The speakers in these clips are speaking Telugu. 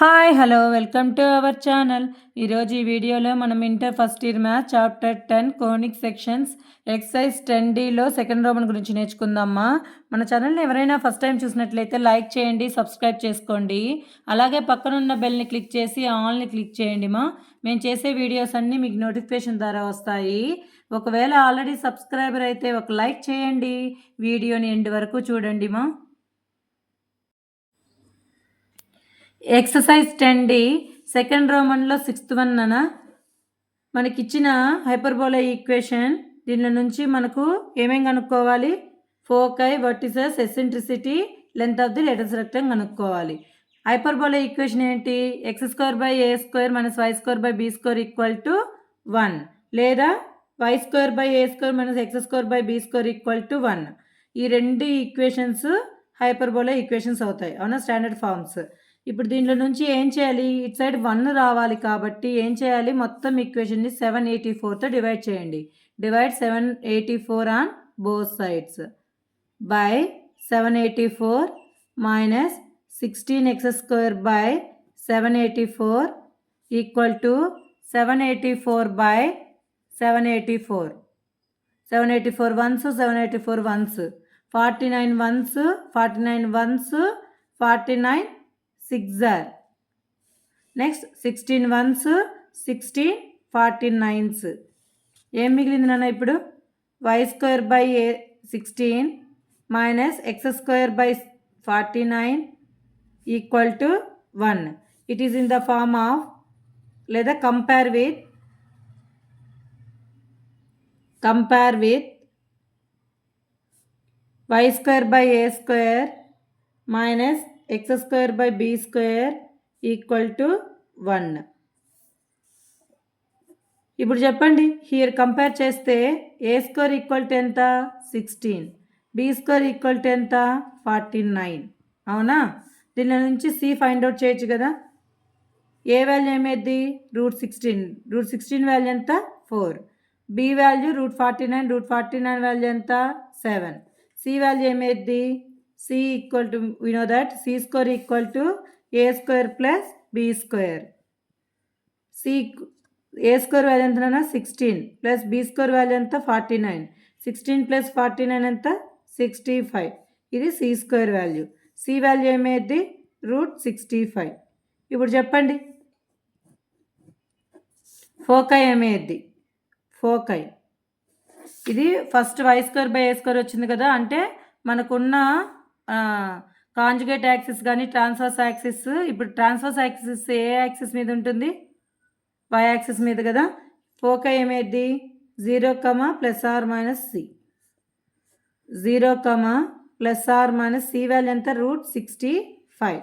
Hi hello welcome to our channel. ఈరోజు ఈ వీడియోలో మనం inter first year maths chapter 10 conic sections exercise 10Dలో సెకండ్ రోమన్ గురించి నేర్చుకుందామా. మన ఛానల్ని ఎవరైనా ఫస్ట్ టైం చూసినట్లయితే లైక్ చేయండి, సబ్స్క్రైబ్ చేసుకోండి. అలాగే పక్కనున్న బెల్ని క్లిక్ చేసి ఆల్ని క్లిక్ చేయండి మేము చేసే వీడియోస్ అన్నీ మీకు నోటిఫికేషన్ ద్వారా వస్తాయి. ఒకవేళ ఆల్రెడీ సబ్స్క్రైబర్ అయితే ఒక లైక్ చేయండి, వీడియోని ఎండ్ వరకు చూడండి ఎక్సర్సైజ్ 10D సెకండ్ రోమన్లో 6th వన్ మనకిచ్చిన హైపర్బోలా ఈక్వేషన్. దీనిలో నుంచి మనకు ఏమేం కనుక్కోవాలి? Foci, vertices, eccentricity, length of the latest rectangle కనుక్కోవాలి. హైపర్బోలా ఈక్వేషన్ ఏంటి? x² - a² - b² = 1 లేదా y² - x² - b² 1. ఈ రెండు ఈక్వేషన్స్ హైపర్బోలా ఈక్వేషన్స్ అవుతాయి, అవునా? Standard forms. ఇప్పుడు దీంట్లో నుంచి ఏం చేయాలి? ఇటు సైడ్ 1 రావాలి కాబట్టి ఏం చేయాలి? మొత్తం ఈక్వేషన్ని 784తో డివైడ్ చేయండి. Divide 784 on both sides by 784 minus 16x² by 784 equal to 784 by 784. 784 ones, 784 ones, 49 ones, 49 ones, 49 6 are. Next 16 ones, 16 49s. ఏం మిగిలింది నాన్న ఇప్పుడు? y² - minus x² - 49 equal to 1. It is in the form of లేదా compare with y² - a² minus x² - b² equal to 1. ఇప్పుడు చెప్పండి, హియర్ కంపేర్ చేస్తే a² ఈక్వల్ టు ఎంత? 16, b² ఈక్వల్ టు ఎంత? 49, అవునా? దీని నుంచి c ఫైండ్ అవుట్ చేయొచ్చు కదా. ఏ వాల్యూ ఏమేది? √16. √16 వాల్యూ ఎంత? 4. b value √49. √49 వాల్యూ ఎంత? 7. c వాల్యూ ఏమేది? c equal to, we know that c² equal to a² plus b². a² value ఎంత? 16 ప్లస్ b² వాల్యూ ఎంత? 49. 16 ప్లస్ 49 ఎంత? 65. ఇది c² వాల్యూ. c value ఏమేది? √65. ఇప్పుడు చెప్పండి, ఫోకై ఏమేది? ఫోకై ఇది ఫస్ట్ y² - a² వచ్చింది కదా, అంటే మనకున్న కాంజుగేట్ యాక్సిస్ కానీ ట్రాన్స్వర్స్ యాక్సిస్. ఇప్పుడు ట్రాన్స్వర్స్ యాక్సిస్ ఏ యాక్సిస్ మీద ఉంటుంది? y యాక్సిస్ మీద కదా. ఫోకై ఏమేది? 0, ±c. 0, ±c వాల్యూ ఎంత? √65.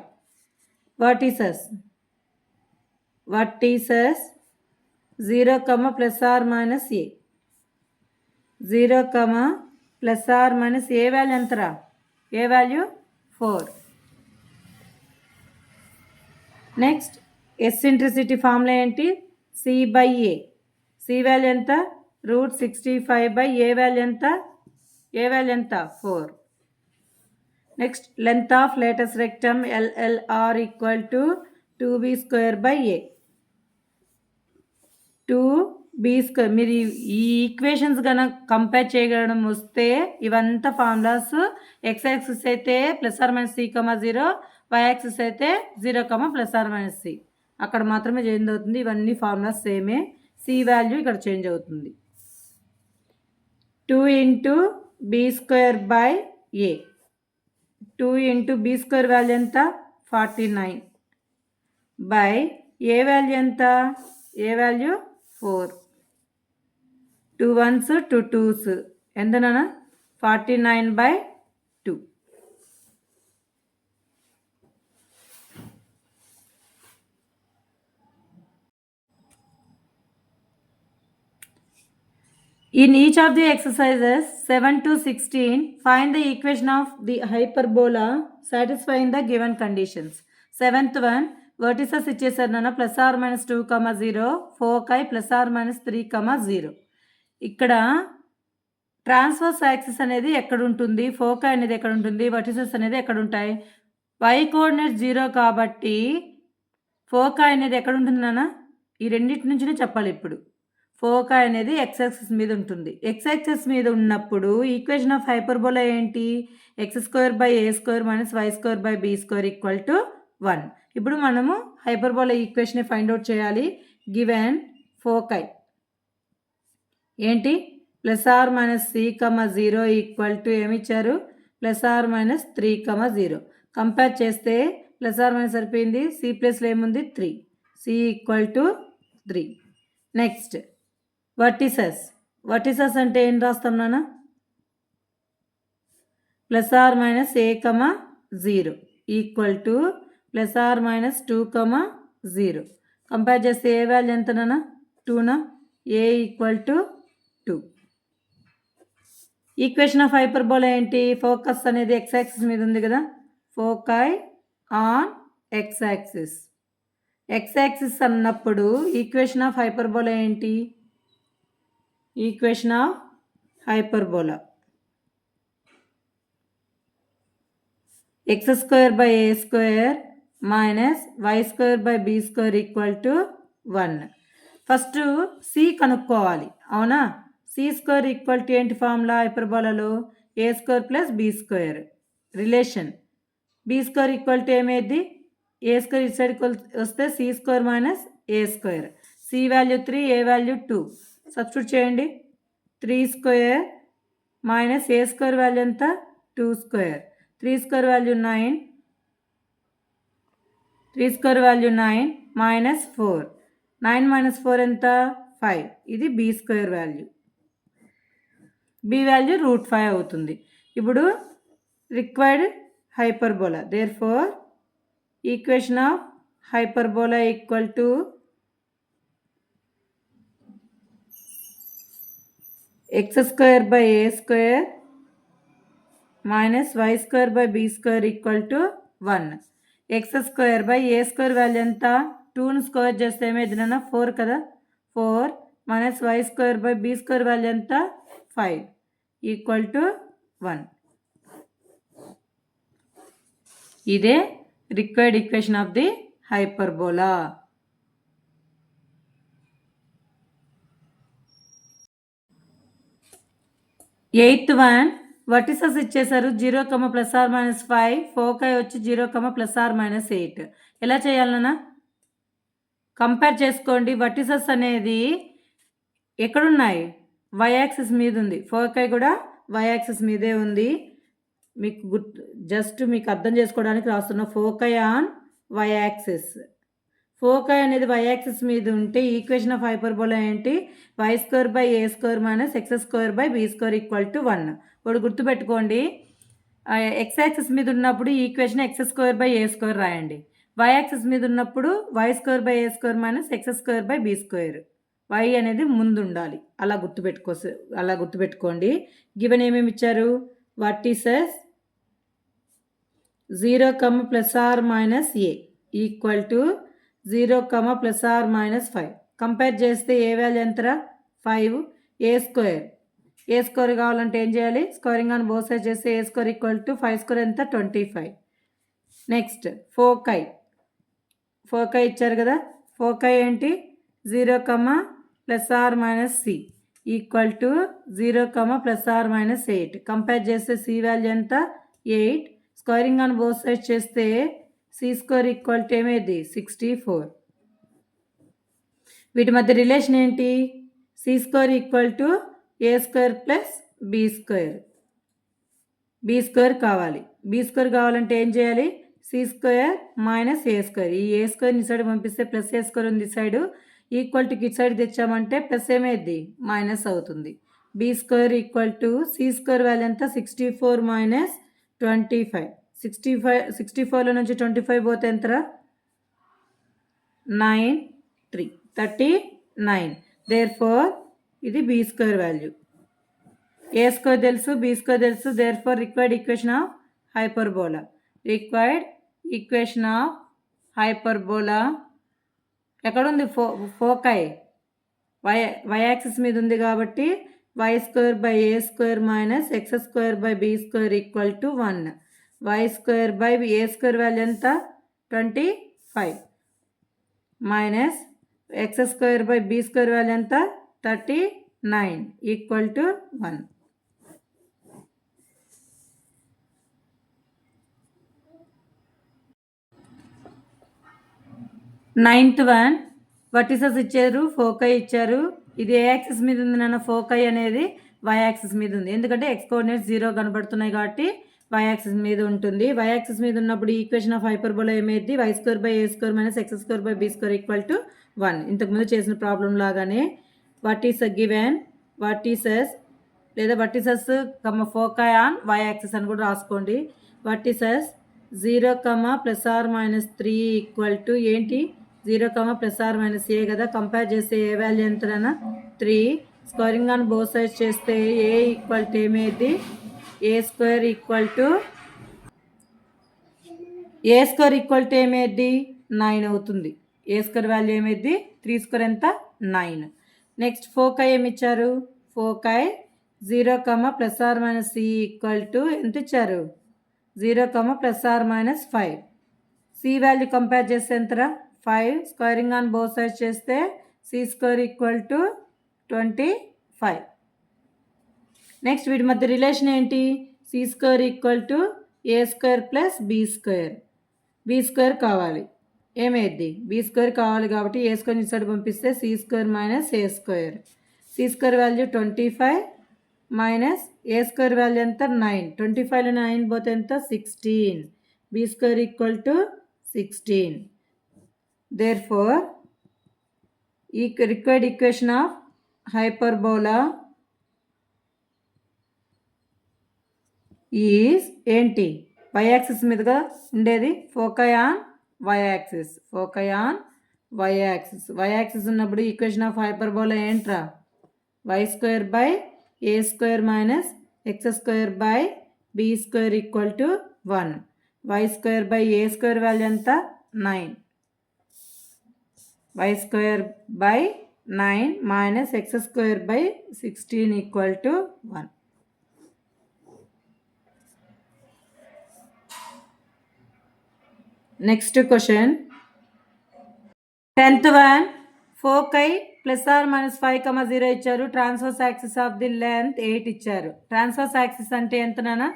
Vertices 0, ±a. 0, ±a వాల్యూ ఎంతరా? ఏ వాల్యూ? 4. నెక్స్ట్ ఎసెంట్రిసిటీ ఫార్ములా ఏంటి? c/a. c వాల్యూ ఎంత? √65 ఏ వాల్యూ ఎంత? ఏ వాల్యూ ఎంత? 4. Next length of latus rectum LLR equal to 2b²/a. 2b². మీరు ఈ ఈక్వేషన్స్ కనుక కంపేర్ చేయగలడం వస్తే ఇవంతా ఫార్ములాస్. x యాక్సిస్ అయితే ±c, 0, y యాక్సిస్ అయితే 0, ±c. అక్కడ మాత్రమే చేంజ్ అవుతుంది. ఇవన్నీ ఫార్ములాస్ సేమే. c వాల్యూ ఇక్కడ చేంజ్ అవుతుంది. 2 × b²/a. 2 × b² వాల్యూ ఎంత? 49 బై ఏ వాల్యూ ఎంత? A value? 4. 2 1s, 2 2s ఎంత నాన్న? 49/2. In each of the exercises 7 to 16, find the equation of the hyperbola satisfying the given conditions. 7th one, vertices ఇచ్చేసారు నాన్న. ±2, 0, ఫోకై ±3, 0. ఇక్కడ ట్రాన్స్వర్స్ యాక్సిస్ అనేది ఎక్కడ ఉంటుంది? ఫోకై అనేది ఎక్కడ ఉంటుంది? వర్టిసెస్ అనేది ఎక్కడ ఉంటాయి? y కోఆర్డినేట్ 0 కాబట్టి ఫోకాయ్ అనేది ఎక్కడ ఉంటుంది నాన్న? ఈ రెండింటి నుంచినే చెప్పాలి ఇప్పుడు. ఫోకాయ్ అనేది ఎక్స్ యాక్సిస్ మీద ఉంటుంది. ఎక్స్ యాక్సిస్ మీద ఉన్నప్పుడు ఈక్వేషన్ ఆఫ్ హైపర్బోలా ఏంటి? x² (a²) - y² (b²) = 1. ఇప్పుడు మనము హైపర్బోలా ఈక్వేషన్ ఫైండ్ అవుట్ చేయాలి. గివెన్ ఫోకాయ్ ఏంటి? +r-c, 0 ఏమిచ్చారు? +r-3, 0. కంపేర్ చేస్తే +r- సరిపోయింది. c ప్లస్లో ఏముంది? 3. c = 3. నెక్స్ట్ వర్టిసెస్ అంటే ఏం రాస్తాం నాన్న? +r-a, 0 +r-2, 0. కంపేర్ చేస్తే ఏ వాల్యూ ఎంత నాన్న? 2నా? a = 2. ఈక్వేషన్ ఆఫ్ హైపర్బోలా ఏంటి? ఫోకస్ అనేది ఎక్స్ యాక్సిస్ మీద ఉంది కదా, foci on x axis. X axis అన్నప్పుడు ఈక్వేషన్ ఆఫ్ హైపర్బోలా ఏంటి? Equation of hyperbola x² - y² (b² = 1. First c కనుక్కోవాలి, అవునా? c² ఏంటి formula హైపర్బోలాలో? a² + b². Relation b² ఏమేది? a² ఇటు సైడ్కి వస్తే c² - a². c value 3, a value 2. Substitute చేయండి. 3² - a² వాల్యూ ఎంత? 2². 3² వాల్యూ 9, 3² వాల్యూ 9 -4. 9 - 4 ఎంత? 5. ఇది b² వాల్యూ. b వాల్యూ √5 అవుతుంది. ఇప్పుడు required hyperbola. Therefore equation of hyperbola = x² (a² - y² (b² = 1. x² (a² value ఎంత? 2ను స్క్వేర్ చేస్తే ఏమైంది నాన్న? 4 కదా. 4 - y² (b² వాల్యూ ఎంత? 5 = 1. ఇదే required equation of the hyperbola. 8th one vertices ఇచ్చేసారు 0, ±5. ఫోకాయ్ వచ్చి 0, ±8. ఎలా చేయాలన్నా? కంపేర్ చేసుకోండి. వర్టిసెస్ అనేది ఎక్కడున్నాయి? y యాక్సిస్ మీద ఉంది. ఫోకాయ్ కూడా y యాక్సిస్ మీదే ఉంది. మీకు జస్ట్ మీకు అర్థం చేసుకోవడానికి రాస్తున్నా. ఫోకాయ్ ఆన్ y యాక్సిస్. ఫోకాయ్ అనేది y యాక్సిస్ మీద ఉంటే ఈక్వేషన్ ఆఫ్ హైపర్బోలా ఏంటి? y² (a² - x² (b² = 1. ఇప్పుడు గుర్తుపెట్టుకోండి, ఎక్స్ యాక్సిస్ మీద ఉన్నప్పుడు ఈక్వేషన్ x² (a² - రాయండి. y యాక్సిస్ మీద ఉన్నప్పుడు y² (a² - x² (b²). y అనేది ముందు ఉండాలి. అలా గుర్తుపెట్టుకోండి. గివెన్ ఏమేమి ఇచ్చారు? Vertices 0, ±a = 0, ±5. కంపేర్ చేస్తే ఏ వాల్యూ ఎంతరా? 5. a² కావాలంటే ఏం చేయాలి? స్క్వేరింగ్ ఆన్ బోత్ సైడ్ చేస్తే a² = 5² ఎంత? 25. నెక్స్ట్ ఫోకాయ్ ఇచ్చారు కదా. ఫోకాయ్ ఏంటి? 0, ±c = 0, ±8. కంపేర్ చేస్తే c వాల్యూ ఎంత? 8. స్క్వేరింగ్ ఆన్ బోత్ సైడ్ చేస్తే c² ఏమేది? 64. వీటి మధ్య రిలేషన్ ఏంటి? c² = a² + b². కావాలి. b² కావాలంటే ఏం చేయాలి? c² - a². ఈ a² ని సైడ్ పంపిస్తే +a² ఉంది సైడ్. ఈక్వల్టీకి ఇటు సైడ్ తెచ్చామంటే ప్లస్ ఏమైంది? మైనస్ అవుతుంది. b² = c² వాల్యూ ఎంత? 64 - 25. 64లో నుంచి 25 పోతే ఎంతరా? 9, 3, 39. దేర్ఫోర్ ఇది b² వాల్యూ. a² తెలుసు, b² తెలుసు. Therefore required equation of hyperbola. ఎక్కడుంది? ఫోకాయ్ y యాక్సిస్ మీద ఉంది కాబట్టి y² (a² - x² (b² = 1. y² (a² value ఎంత? 25. Minus X square by be square value ఎంత 39 equal to 1. Ninth one vertices ఇచ్చారు, ఫోకై ఇచ్చారు. ఇది ఏ యాక్సిస్ మీద ఉంది నాన్న? ఫోకై అనేది వై యాక్సిస్ మీద ఉంది. ఎందుకంటే ఎక్స్ కోఆర్డినేట్స్ 0 కనబడుతున్నాయి కాబట్టి వై యాక్సిస్ మీద ఉంటుంది. వై యాక్సిస్ మీద ఉన్నప్పుడు ఈక్వేషన్ ఆఫ్ హైపర్బోలా ఏమైంది? Y square by A square minus X square by be square equal to 1. ఇంతకుముందు చేసిన ప్రాబ్లం లాగానే వర్టిస్ గివెన్ వర్టిసెస్ లేదా vertices foci on why axis అని కూడా రాసుకోండి. వర్టిసెస్ 0, ±3 ఈక్వల్ టు ఏంటి? 0, ±a కదా. కంపేర్ చేస్తే ఏ వాల్యూ ఎంతనా? 3. స్క్వేరింగ్ ఆన్ బోత్ సైడ్స్ చేస్తే ఏ ఈక్వల్ టు ఏమైంది? ఏ స్క్వేర్ ఈక్వల్ టు ఏమైంది? 9 అవుతుంది. ఏ స్క్వేర్ వాల్యూ ఏమైంది? 3 స్క్వేర్ ఎంత? 9. నెక్స్ట్ ఫోకై ఏమి ఇచ్చారు? ఫోకై 0, ±c ఈక్వల్ టు ఎంత ఇచ్చారు? 0, ±5. సి వాల్యూ కంపేర్ చేస్తే ఎంతరా? 5. స్క్వేరింగ్ ఆన్ బోత్ సైడ్స్ చేస్తే c square equal to 25. Next వీటి మధ్య రిలేషన్ ఏంటి? C square equal to A square plus b square. B square కావాలి, ఏమైద్ది? బీ స్క్వేర్ కావాలి కాబట్టి ఏ స్క్వేర్ ఇన్సైడ్ పంపిస్తే సి స్క్వేర్ మైనస్ ఏ square. C square value 25 minus ఏ స్క్వేర్ వాల్యూ ఎంత? 9. 25లో 9 పోతే ఎంత? 16. B square equal to 16. Therefore, required equation of hyperbola is ఏంటి? వై యాక్సిస్ మీదుగా ఉండేది foci on why axis. Foci on why axis. Y axis ఉన్నప్పుడు ఈక్వేషన్ ఆఫ్ హైపర్బోలా ఏంట్రా? Y square by A square minus X square by be square equal to 1. Y square by A square value ఎంత? 9. y square by 9 minus x square by 16 equal to 1. Next question. 10th one. Foci plus or minus 5, 0 ఇచ్చారు. Transverse axis of the length 8 ఇచ్చారు. ట్రాన్స్వర్స్ యాక్సిస్ అంటే ఎంత నాన్న?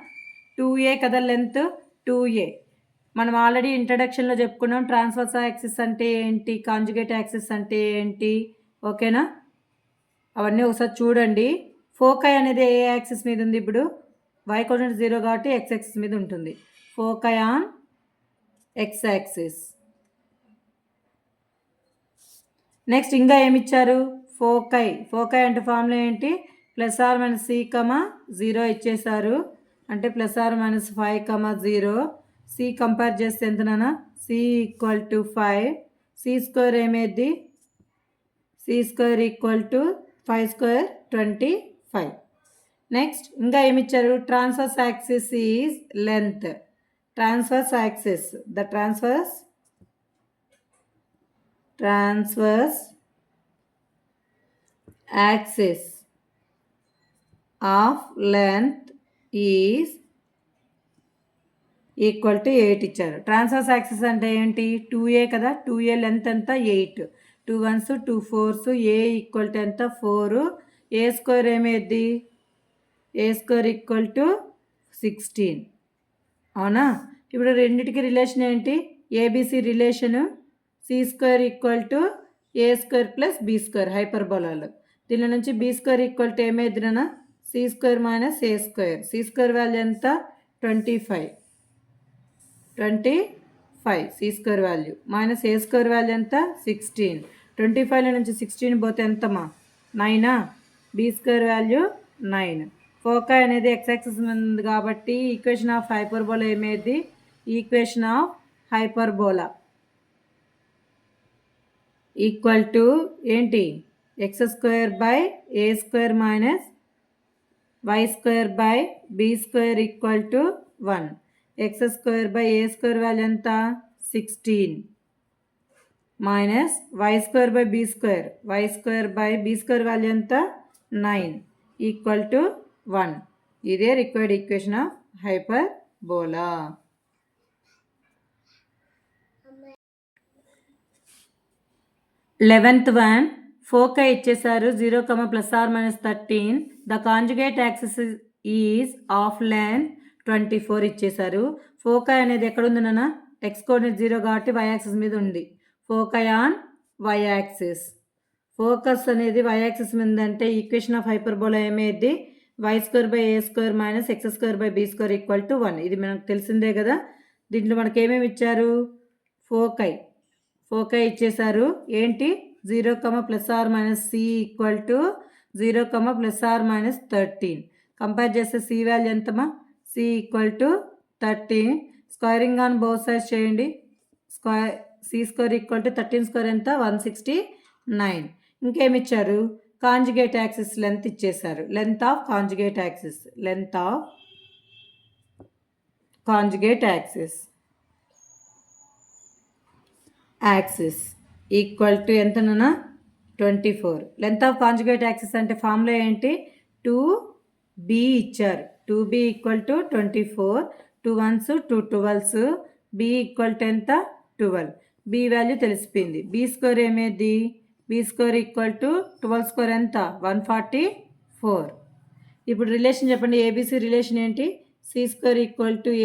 2a కదా లెంత్ 2a. మనం ఆల్రెడీ ఇంట్రడక్షన్లో చెప్పుకున్నాం ట్రాన్స్వర్స్ యాక్సిస్ అంటే ఏంటి, కాంజుగేట్ యాక్సిస్ అంటే ఏంటి, ఓకేనా? అవన్నీ ఒకసారి చూడండి. ఫోకై అనేది ఏ యాక్సిస్ మీద ఉంది? ఇప్పుడు వై కోఆర్డినేట్ 0 కాబట్టి ఎక్స్ యాక్సిస్ మీద ఉంటుంది. Foci on x axis. Next ఇంకా ఏమిచ్చారు? ఫోకై. ఫోకై అంటే ఫార్ములా ఏంటి? ±c, 0 ఇచ్చేసారు. అంటే ±5, 0. సి కంపేర్ చేస్తే ఎంతనా? C equal to 5. C square ఏమైంది? C square equal to 5 square 25. Next ఇంకా ఏమిచ్చారు? Transverse axis is length. Transverse axis, the transverse axis of length is equal to 8 ఇచ్చారు. ట్రాన్స్వర్స్ యాక్సిస్ అంటే ఏంటి? 2a కదా. 2a లెంత్ ఎంత? 8. 2 1s 2 4s. A equal to ఎంత? 4. ఏ స్క్వేర్ ఏమైంది? A square equal to 16. అవునా? ఇప్పుడు రెండింటికి రిలేషన్ ఏంటి? ABC relation. C square equal to A square plus b square హైపర్బోలాలో. దీని నుంచి బీ స్క్వేర్ ఈక్వల్ టు ఏమైందినా? సి స్క్వేర్ మైనస్ ఏ స్క్వేర్. సి స్క్వేర్ వాల్యూ ఎంత? 25. సి స్క్వేర్ వాల్యూ మైనస్ ఏ స్క్వేర్ వాల్యూ ఎంత? 16. 25లో నుంచి 16 పోతే ఎంతమా? 9. B square value 9. ఫోకై అనేది ఎక్స్ యాక్సిస్ ఉంది కాబట్టి ఈక్వేషన్ ఆఫ్ హైపర్బోలా ఏమైంది? Equation of hyperbola equal to ఏంటి? X square by A square minus y square by be square equal to 1. X square by A square value ఎంత? 16 minus y square by be square. Y square by be square value ఎంత? 9 ఈక్వల్ టు 1. ఇదే required equation of hyperbola. 11th one foci ఇచ్చేసారు 0, +or-13. The conjugate axis is of length 24 ఇచ్చేసారు. ఫోకై అనేది ఎక్కడుంది నాన్న? ఎక్స్ కోఆర్డినేట్ 0 కాబట్టి వై యాక్సిస్ మీద ఉంది. Foci on why axis. Focus అనేది వై యాక్సిస్ మీద ఉందంటే ఈక్వేషన్ ఆఫ్ హైపర్బోలా ఏమైంది? y² - x² b² = 1. ఇది మనకు తెలిసిందే కదా. దీంట్లో మనకి ఏమేమి ఇచ్చారు? ఫోకై ఇచ్చేసారు. ఏంటి? 0, +or-c = 0, +or-13. కంపేర్ చేస్తే c వాల్యూ ఎంతమా? c = 13. Squaring on both sides చేయండి. c² = 13² ఎంత? 169. ఇంకేమిచ్చారు? కాంజుగేట్ యాక్సిస్ లెంత్ ఇచ్చేసారు. Length of conjugate axis equal to ఎంతనన్నా? 24. లెంత్ ఆఫ్ కాంజుగేట్ యాక్సిస్ అంటే ఫార్ములా ఏంటి? 2b ఇచ్చారు. 2b = 24. 2 1s 2 12s. b = ఎంత? 12. b వాల్యూ తెలిసిపోయింది. b² ఏమేది? b² = 12² ఎంత? 144. ఇప్పుడు రిలేషన్ చెప్పండి. ఏబిసి రిలేషన్ ఏంటి? c² =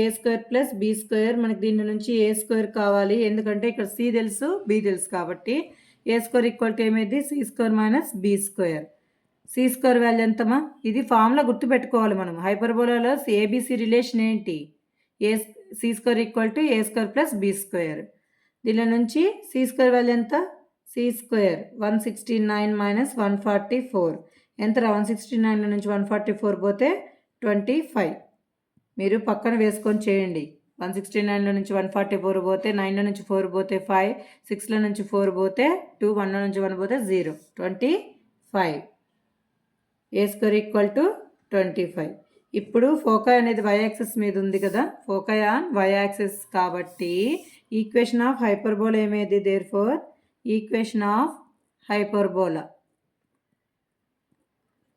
a² + b². మనకి దీని నుంచి a² కావాలి. ఎందుకంటే ఇక్కడ c తెలుసు, b తెలుసు కాబట్టి a² ఏమైంది? c² - b². c² value ఎంతమా? ఇది ఫార్ములా గుర్తుపెట్టుకోవాలి మనం. హైపర్బోలాలో ఏబిసి రిలేషన్ ఏంటి? c² = a² + b². దీని నుంచి c² వాల్యూ ఎంత? c² 169 - 144 ఎంత? 169 నుంచి 144 పోతే 25. మీరు పక్కన వేసుకొని చేయండి. 169 నుంచి 144 పోతే 9 నుంచి 4 పోతే 5, 6 నుంచి 4 పోతే 2, 1 నుంచి 1 పోతే 0, 25. a² = 25. ఇప్పుడు ఫోకై అనేది వై యాక్సిస్ మీద ఉంది కదా. ఫోకై ఆన్ వై యాక్సిస్ కాబట్టి ఈక్వేషన్ ఆఫ్ హైపర్బోలా ఏమైంది? దేర్ఫోర్ ఈక్వేషన్ ఆఫ్ హైపర్బోలా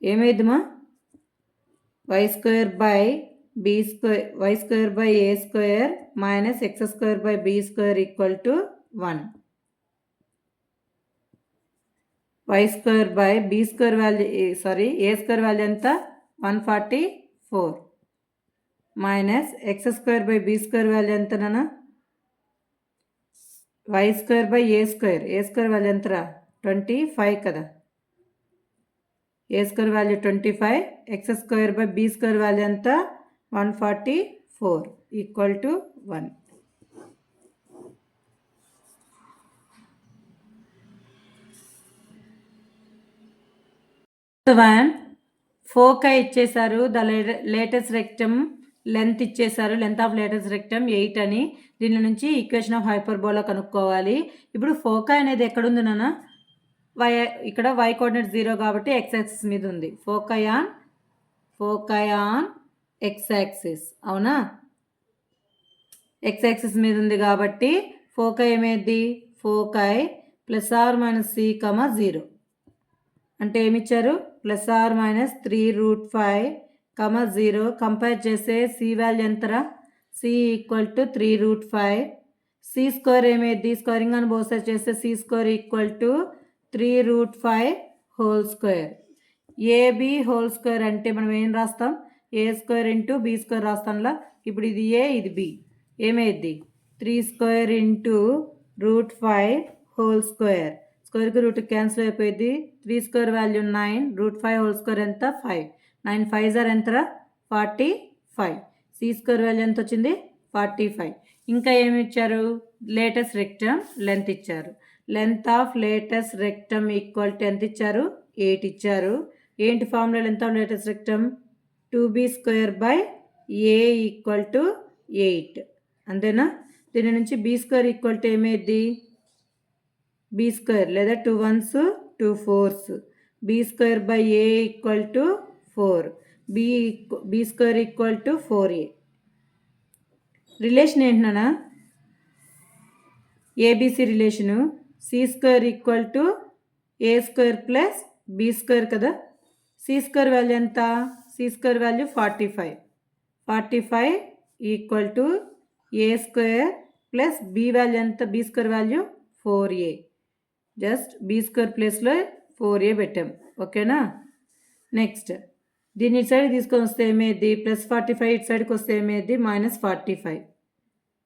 ఏమైందిమా? y² - a² - x² b² = 1. a² value ఎంత? 144 - x² b² వాల్యూ ఎంత నాన్న? y² వాల్యూ ఎంతరా? 25 కదా. a² value 25, x² b² value ఎంత? 144 = 1. ఫోకై ఇచ్చేసారు. ద లేటెస్ట్ రెక్టమ్ లెంత్ ఇచ్చేసారు. లెంత్ ఆఫ్ లేటెస్ట్ రెక్టమ్ 8 అని. దీని నుంచి ఈక్వేషన్ ఆఫ్ హైపర్బోలా కనుక్కోవాలి. ఇప్పుడు ఫోకై అనేది ఎక్కడుంది నాన్న? ఇక్కడ y కోఆర్డినేట్ 0 కాబట్టి x యాక్సిస్ మీద ఉంది. Foci on x axis. అవునా? x యాక్సిస్ మీద ఉంది కాబట్టి ఫోకై ఏమైంది? ఫోకై +or-c, 0 అంటే ఏమిచ్చారు? +or-3√5, 0. కంపేర్ చేస్తే c వాల్యూ ఎంతరా? c = 3√5. c² ఏమైంది? స్క్వేరింగ్ ఆన్ బోత్ సైడ్స్ చేస్తే c² = 3√5 2. ab² అంటే మనం ఏం రాస్తాం? a² × b² రాస్తాంలా. ఇప్పుడు ఇది a, ఇది b. ఏమైంది? 3² √5 2. స్క్వేర్కి రూట్ క్యాన్సిల్ అయిపోయింది. 3² వాల్యూ 9, √5 ఎంత? 5. 9 5s ఎంతరా? 45. c² వాల్యూ ఎంత వచ్చింది? 45. ఇంకా ఏమి ఇచ్చారు? లేటెస్ట్ రెక్టమ్ లెంత్ ఇచ్చారు. Length of latus rectum equal to ఎంత ఇచ్చారు? 8 ఇచ్చారు. ఏంటి formula length of latus rectum? 2b² a = 8. అంతేనా? దీని నుంచి b² ఏమైంది? b² లేదా 2 1s 2 4s. b² a = 4. b² = 4a. Relation ఏంటన్నా? ABC relation c² = a² + b² కదా. c² వాల్యూ ఎంత? c² value 45. 45 = a² + b value ఎంత? b² value 4a. Just be square ప్లేస్లో 4a పెట్టాం. ఓకేనా. నెక్స్ట్ దీన్ని ఇటు సైడ్ తీసుకొని వస్తే ఏమైంది, +45 ఇటు సైడ్కి వస్తే ఏమైంది, -45.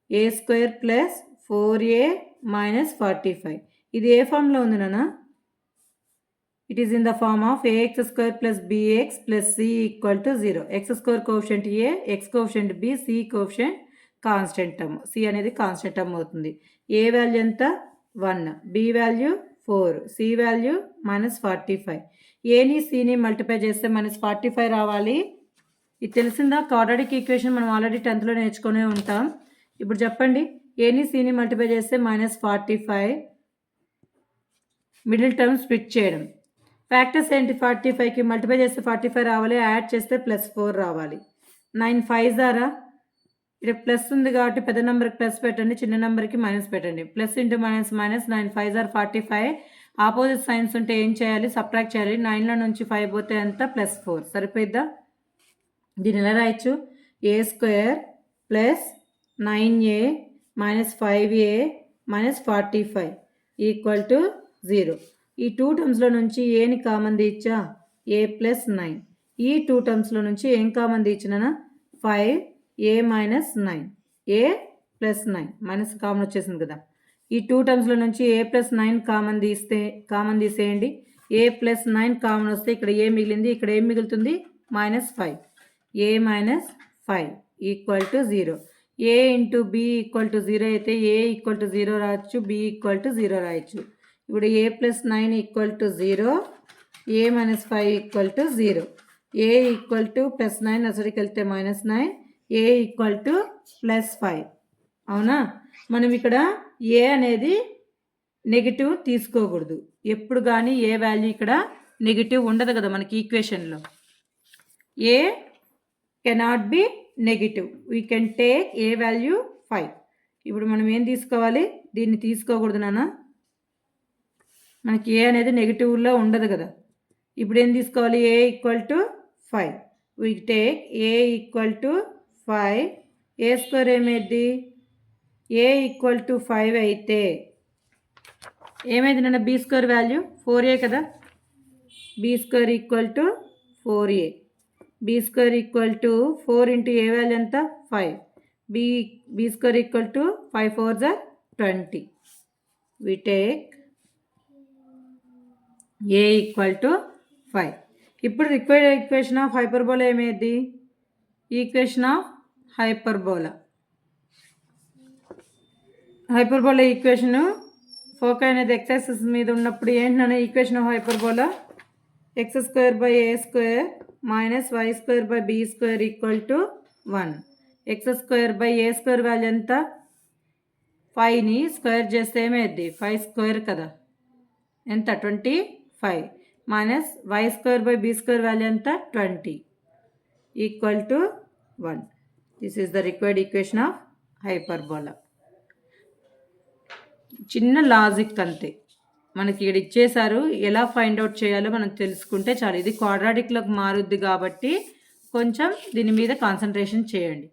a square plus 4a - 45. ఇది ఏ ఫామ్లో ఉంది నాన్న? It is in the form of ax square plus bx plus c equal to 0. X square coefficient a, X coefficient b, c coefficient constant term. c అనేది కాన్స్టెంట్ టర్మ్ అవుతుంది. a వాల్యూ ఎంత, 1, b వాల్యూ 4, c వాల్యూ -45. ఏని సిని మల్టిప్లై చేస్తే -45 రావాలి. ఇది తెలిసిందా? క్వాడ్రాటిక్ ఈక్వేషన్ మనం ఆల్రెడీ 10th నేర్చుకునే ఉంటాం. ఇప్పుడు చెప్పండి, ఏని సిని మల్టిప్లై చేస్తే -45, మిడిల్ టర్మ్ స్ప్లిట్ చేయడం. ఫ్యాక్టర్స్ ఏంటి, 45కి మల్టిప్లై చేస్తే 45 రావాలి, యాడ్ చేస్తే +4 రావాలి. 9 5 ద్వారా ఇక్కడ ప్లస్ ఉంది కాబట్టి పెద్ద నెంబర్కి ప్లస్ పెట్టండి, చిన్న నెంబర్కి మైనస్ పెట్టండి. Plus into minus minus, 9 5 are 45. Opposite signs ఉంటే ఏం చేయాలి, సబ్ట్రాక్ట్ చేయాలి. 9లో నుంచి 5 పోతే ఎంత, +4. సరిపోయిద్దా? దీన్ని ఎలా రాయొచ్చు, a square plus 9a - 5a - 45 equal to 0. ఈ 2 టర్మ్స్లో నుంచి ఏని కామన్ తీయచ్చా, a + 9. ఈ 2 టర్మ్స్లో నుంచి ఏం కామన్ తీయచ్చునా, 5a - 9, a + 9 మైనస్ కామన్ వచ్చేసింది కదా. ఈ 2 టర్మ్స్లో నుంచి a + 9 కామన్ తీసేయండి. a + 9 కామన్ వస్తే ఇక్కడ ఏ మిగిలింది, ఇక్కడ ఏం మిగులుతుంది, -5. a - 5 equal to 0. a into b equal to 0 అయితే a ఈక్వల్ టు 0 రాయొచ్చు, b ఈక్వల్ టు 0 రాయొచ్చు. ఇప్పుడు a + 9 equal to 0, a - 5 equal to 0. a equal to +9 అసలుకి వెళ్తే -9, a ఈక్వల్ టు +5. అవునా. మనం ఇక్కడ a అనేది నెగిటివ్ తీసుకోకూడదు. ఎప్పుడు కానీ ఏ వాల్యూ ఇక్కడ నెగిటివ్ ఉండదు కదా మనకి ఈక్వేషన్లో. a cannot be negative. We can take a value 5. ఇప్పుడు మనం ఏం తీసుకోవాలి, దీన్ని తీసుకోకూడదు నాన్న. మనకి ఏ అనేది నెగిటివ్లో ఉండదు కదా. ఇప్పుడు ఏం తీసుకోవాలి, a equal to 5. We take a equal to 5. a square ఏమైంది, a ఈక్వల్ టు 5 అయితే ఏమైంది నాన్న, b స్క్వేర్ వాల్యూ 4a కదా. b square equal to 4a. b square equal to 4 into a value ఎంత, 5. b square equal to 5 4 = 20. we take a equal to 5. ఇప్పుడు రిక్వైర్డ్ ఈక్వేషన్ ఆఫ్ హైపర్బోలా ఏమైంది, equation of hyperbola equation foci అనేది x యాక్సిస్ మీద ఉన్నప్పుడు ఏంటన్నా equation of hyperbola, x² / a² - y² / b² equal to 1. x² / a² value ఎంత, 5ని స్క్వేర్ చేస్తే ఏమైంది, 5² కదా, ఎంత 25, - y² / b² వాల్యూ ఎంత, 20 equal to 1. This is the required equation of hyperbola. చిన్న లాజిక్ అంతే. మనకి ఇక్కడ ఇచ్చేసారు, ఎలా ఫైండ్ అవుట్ చేయాలో మనం తెలుసుకుంటే చాలు. ఇది క్వాడ్రాటిక్లోకి మారుద్ది కాబట్టి కొంచెం దీని మీద కాన్సన్ట్రేషన్ చేయండి.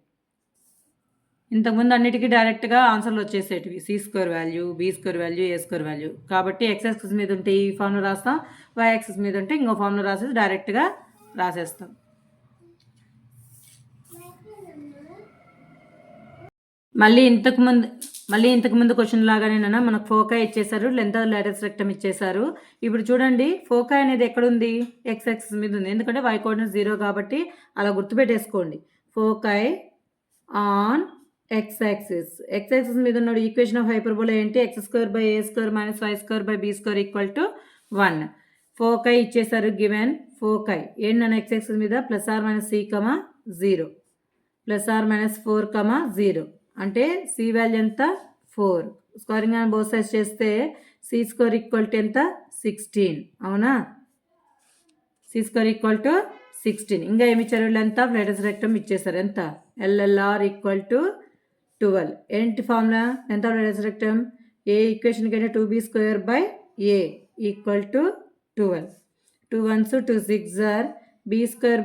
ఇంతకుముందు అన్నిటికీ డైరెక్ట్గా ఆన్సర్లు వచ్చేసేటివి, c² value, b² value, a² value. కాబట్టి x యాక్సిస్ మీద ఉంటే ఈ ఫార్ములా రాస్తాం, y యాక్సిస్ మీద ఉంటే ఇంకో ఫార్ములా రాసేసి డైరెక్ట్గా రాసేస్తాం. మళ్ళీ ఇంతకుముందు క్వశ్చన్ లాగానేనా మనకు ఫోకై ఇచ్చేసారు, లెంత్ ఆఫ్ లాటెస్ రెక్టమ్ ఇచ్చేసారు. ఇప్పుడు చూడండి, ఫోకై అనేది ఎక్కడుంది, ఎక్స్ యాక్సిస్ మీద ఉంది. ఎందుకంటే y కోఆర్డినేట్ 0 కాబట్టి అలా గుర్తుపెట్టేసుకోండి. Foci on x axis. X axis మీద ఉన్న ఈక్వేషన్ ఆఫ్ హైపర్బోలా ఏంటి, x² / a² - y² / b² equal to 1. Foci ఇచ్చేసారు, గివెన్ ఫోకై ఏంటన్నా x యాక్సిస్ మీద +or - c, 0, +or - 4, 0 అంటే c వాల్యూ ఎంత, 4. స్క్వేరింగ్ అని బోత్ సైడ్స్ చేస్తే c² ఈక్వల్ టు ఎంత, 16. అవునా, c² ఈక్వల్ టు 16. ఇంకా ఏమి ఇచ్చారు, లెంత్ ఆఫ్ లాటెస్ రెక్టమ్ ఇచ్చేసారు, ఎంత, LLR ఈక్వల్ టు 12. ఏంటి formula, length of latus rectum, ఏ ఈక్వేషన్కి అయితే 2b² / a equal to 12. 2 1s 2 6 are, b²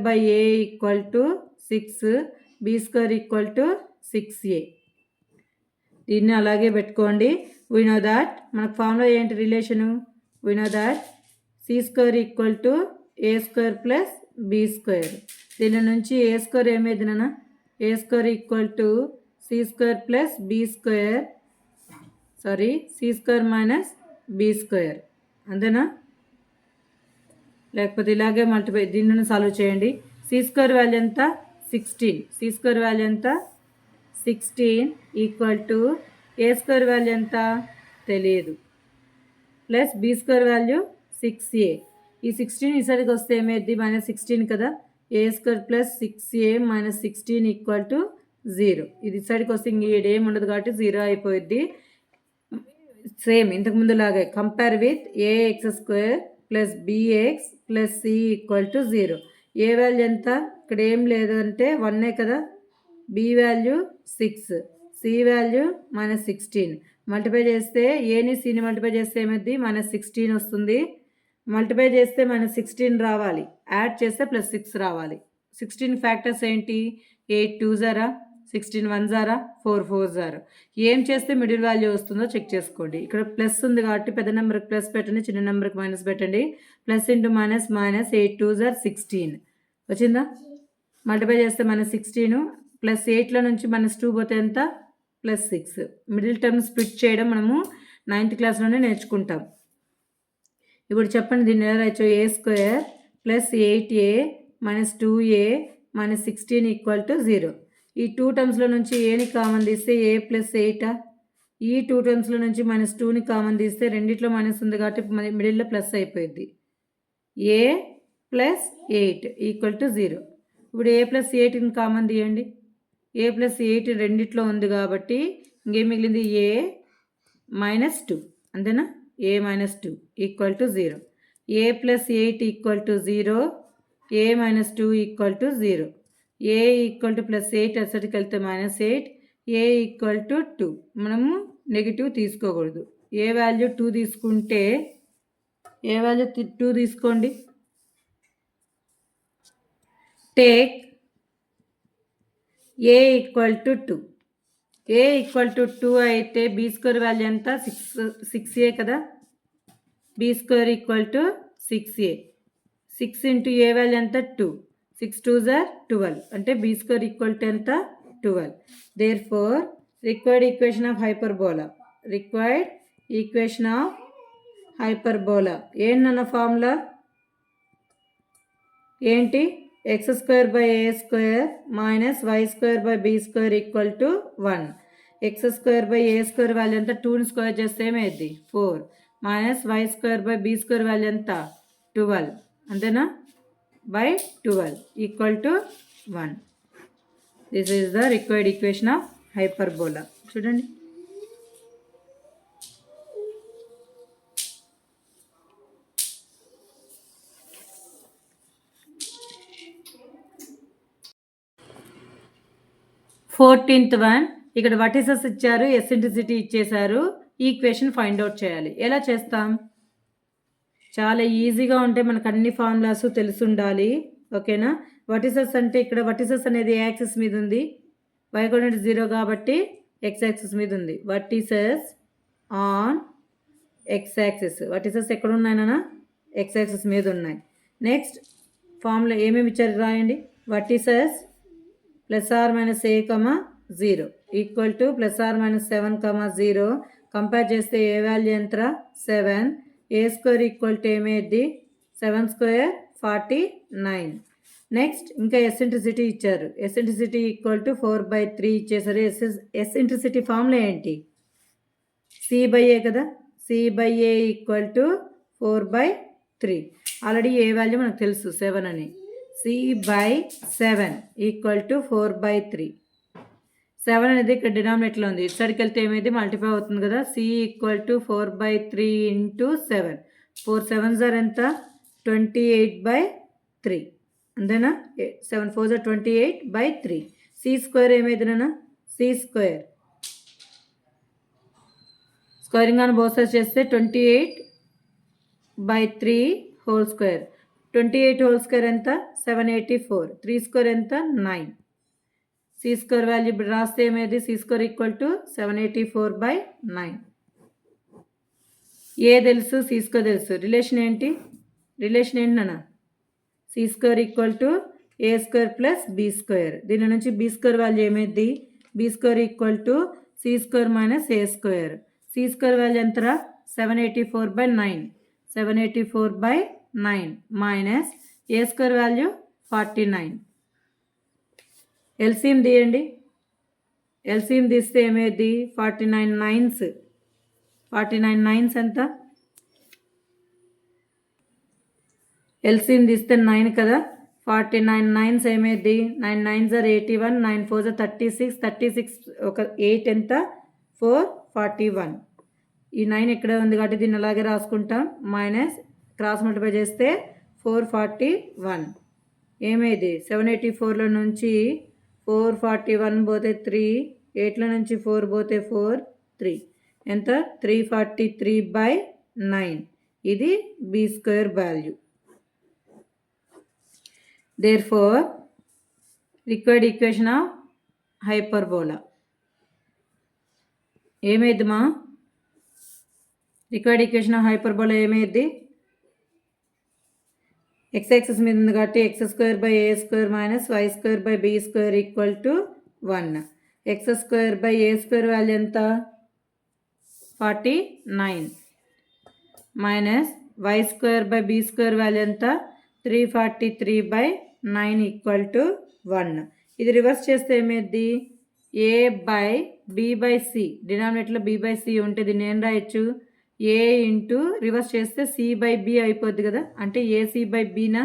/ a equal to 6, b² equal to 6a. దీన్ని అలాగే పెట్టుకోండి. వీ నో దాట్ మనకు ఫార్ములా ఏంటి relation, we know that c square equal to A square plus B square. దీని నుంచి ఏ స్క్వేర్ ఏమైంది నాన్న, a square equal to C square plus B square, sorry C square minus B square, అంతేనా? లేకపోతే ఇలాగే మల్టిప్లై, దీనిని సాల్వ్ చేయండి. సి స్క్వేర్ వాల్యూ ఎంత 16, సి స్క్వేర్ వాల్యూ ఎంత 16 equal to A square value ఎంత తెలియదు, plus B square value 6a. ఈ 16 ఈ సైడ్కి వస్తే ఏమైంది, -16 కదా. A square plus 6a minus 16 equal to 0. ఇది సైడ్కి వస్తే ఇంక ఏం ఉండదు కాబట్టి 0 అయిపోయింది. సేమ్ ఇంతకుముందు లాగే compare with AX square plus BX plus C equal to 0. A value ఎంత, ఇక్కడ ఏం లేదు అంటే 1 కదా, B value 6, C value -16. Multiply చేస్తే ఏని సిని మల్టిప్లై చేస్తే ఏమైంది, -16 వస్తుంది. మల్టిప్లై చేస్తే -16 రావాలి, యాడ్ చేస్తే +6 రావాలి. 16 ఫ్యాక్టర్స్ ఏంటి, 8 2 జారా, 16 1 జారా, 4 4 జారా. ఏం చేస్తే మిడిల్ వాల్యూ వస్తుందో చెక్ చేసుకోండి. ఇక్కడ ప్లస్ ఉంది కాబట్టి పెద్ద నెంబర్కి ప్లస్ పెట్టండి, చిన్న నెంబర్కి మైనస్ పెట్టండి. ప్లస్ ఇంటూ మైనస్ మైనస్, 8 2 జార్ 16 వచ్చిందా. మల్టిప్లై చేస్తే -16 ప్లస్ 8లో నుంచి -2 పోతే ఎంత, +6. మిడిల్ టర్మ్ స్ప్లిట్ చేయడం మనము 9th క్లాస్లోనే నేర్చుకుంటాం. ఇప్పుడు చెప్పండి దీన్ని ఎలా రాయొచ్చు, a square plus 8a minus 2a minus 16 equal to 0. ఈ 2 టర్మ్స్లో నుంచి ఏని కామన్ తీస్తే ఏ ప్లస్ 8, ఈ 2 టర్మ్స్లో నుంచి -2ని కామన్ తీస్తే రెండిట్లో మైనస్ ఉంది కాబట్టి మిడిల్లో ప్లస్ అయిపోయింది. ఏ ప్లస్ 8 ఈక్వల్ టు 0. ఇప్పుడు ఏ ప్లస్ 8ని కామన్ తీయండి, ఏ ప్లస్ 8 రెండిట్లో ఉంది కాబట్టి ఇంకేం మిగిలింది, ఏ -2, అంతేనా. ఏ -2 equal to 0. A plus 8 equal to 0, A -2 equal to 0. A equal to plus 8 అసలుకి వెళ్తే -8, ఏ ఈక్వల్ టు 2. మనము నెగిటివ్ తీసుకోకూడదు. ఏ వాల్యూ 2 తీసుకుంటే, ఏ వాల్యూ 2 తీసుకోండి. Take A equal to 2. A equal to 2 అయితే బి స్క్వేర్ వాల్యూ ఎంత, 6a కదా. B square equal to 6a. 6 into A value ఎంత, 2, 6 2 జార్ 12, అంటే బి స్క్వేర్ ఈక్వల్ టు ఎంత, 12. Therefore required equation of hyperbola, required equation of hyperbola ఏంటన్న ఫార్ములా ఏంటి, x² by A square minus y² by B square equal to 1. x² by A square value ఎంత, 2ని స్క్వేర్ చేస్తే ఏమైంది 4, minus y² by B square value ఎంత 12, అంతేనా, by 12 equal to 1. This is the required equation of hyperbola. చూడండి, ఫోర్టీన్త్ వన్. ఇక్కడ వర్టిసెస్ ఇచ్చారు, ఎసెంట్రిసిటీ ఇచ్చేశారు. ఈక్వేషన్ ఫైండ్ అవుట్ చేయాలి. ఎలా చేస్తాం, చాలా ఈజీగా ఉంటే మనకు అన్ని ఫార్ములాస్ తెలిసి ఉండాలి, ఓకేనా. వర్టిసెస్ అంటే ఇక్కడ వర్టిసెస్ అనేది ఏ యాక్సిస్ మీద ఉంది, y కోఆర్డినేట్ 0 కాబట్టి x యాక్సిస్ మీద ఉంది. Vertices on x axis, vertices ఎక్కడ ఉన్నాయన్నా, x యాక్సిస్ మీద ఉన్నాయి. నెక్స్ట్ ఫార్ములా ఏమేమి ఇచ్చారు రాయండి. Vertices +r-a, 0 equal to +r-7, 0. Compare చేస్తే ఏ వాల్యూ ఎంత, 7. ఏ స్క్వేర్ ఈక్వల్ టు ఏమైంది, 7 స్క్వేర్ 49. నెక్స్ట్ ఇంకా ఎసెంట్రిసిటీ ఇచ్చారు, ఎసెంట్రిసిటీ ఈక్వల్ టు 4/3 ఇచ్చేసారు. ఎసెంట్రిసిటీ ఫార్ములా ఏంటి, c/a కదా. c/a equal to 4/3. Already A value మనకు తెలుసు 7 అని. c/7 equal to 4/3. 7 అనేది ఇక్కడ డినామినేటర్లో ఉంది, ఇటు సైడ్కి వెళ్తే ఏమైంది మల్టిప్లై అవుతుంది కదా. c equal to 4/3 into 7. 4 7 జార్ ఎంత, 28/3, అంతేనా. 7 4 జార్ 28/3. c స్క్వేర్ ఏమైంది నాన్న, c స్క్వేర్ స్క్వేరింగ్ అని బోత్ సైడ్స్ చేస్తే 28/3 హోల్ స్క్వేర్. 28 హోల్ స్క్వేర్ ఎంత, 784. 3 స్క్వేర్ ఎంత, 9. సి స్క్వేర్ వాల్యూ ఇప్పుడు రాస్తే ఏమైంది, C square equal to 784/9. A తెలుసు, సి స్క్వేర్ తెలుసు. రిలేషన్ ఏంటి నాన్న? C square equal to A square plus B square. దీని నుంచి బి స్క్వేర్ వాల్యూ ఏమైంది? B square equal to C square minus A square. C square value ఎంతరా? 784/9. 784/9 మైనస్ ఏ స్క్వేర్ వాల్యూ 49. ఎల్సిఎం తీయండి. ఎల్సిఎం తీస్తే ఏమైంది? 49 9s. 49 9s ఎంత? ఎల్సిఎం తీస్తే 9 కదా. 49 9s ఏమైంది? 9 9s are 81, 9 4s are 36. 36 ఒక 8 ఎంత? 4 41. ఈ 9 ఇక్కడ ఉంది కాబట్టి దీన్ని అలాగే రాసుకుంటాం. మైనస్ క్రాస్ మల్టిప్లై చేస్తే 441 ఏమైంది? 784లో నుంచి 441 పోతే 3, 8లో నుంచి 4 పోతే 4 3 ఎంత? 343/9. ఇది b square value. Therefore, required equation of hyperbola. ఏమైంది మా? రిక్వైర్డ్ ఈక్వేషన్ ఆఫ్ హైపర్బోలా ఏమైంది? ఎక్స్ యాక్సిస్ మీద ఉంది కాబట్టి x square by A square minus y square by B square equal to 1. X square by A square value ఎంత? 49 minus y square by B square value ఎంత? 343/9 ఈక్వల్ టు 1. ఇది రివర్స్ చేస్తే ఏమైంది? A by b by c. డినామినేటర్లో బి బై సి ఉంటే దీన్ని ఏం రాయొచ్చు? ఏ ఇంటూ రివర్స్ చేస్తే సి బై బి అయిపోద్ది కదా, అంటే ఏసి బై బీనా.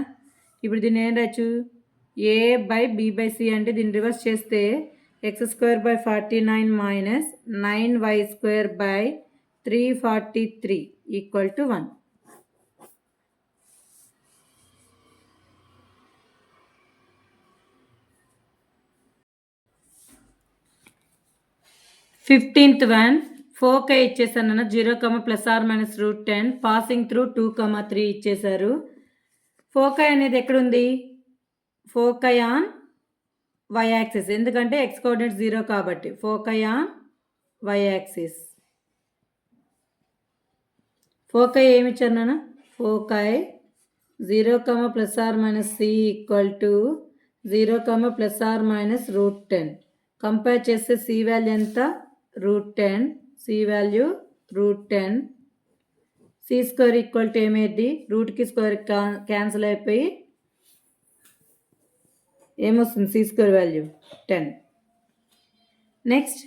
ఇప్పుడు దీన్ని ఏం రాయొచ్చు? ఏ బై బి బై సి అంటే దీన్ని రివర్స్ చేస్తే X square by 49 minus 9y square by 343 equal to 1. Fifteenth one foci ఇచ్చేసాను అన్న 0, +or-√10 పాసింగ్ త్రూ 2, 3 ఇచ్చేశారు. ఫోకై అనేది ఎక్కడుంది? ఫోకై ఆన్ వై యాక్సిస్, ఎందుకంటే ఎక్స్ కోఆర్డినేట్ 0 కాబట్టి foci on why axis. Foci ఏమి ఇచ్చారు నాన్న? Foci 0, +or-c equal to 0, +or-√10. Compare చేస్తే సి వాల్యూ ఎంత? √10. C value √10. C square equal to ఏమైంది? రూట్కి స్క్వేర్ క్యాన్సిల్ అయిపోయి ఏమొస్తుంది? C square value 10. Next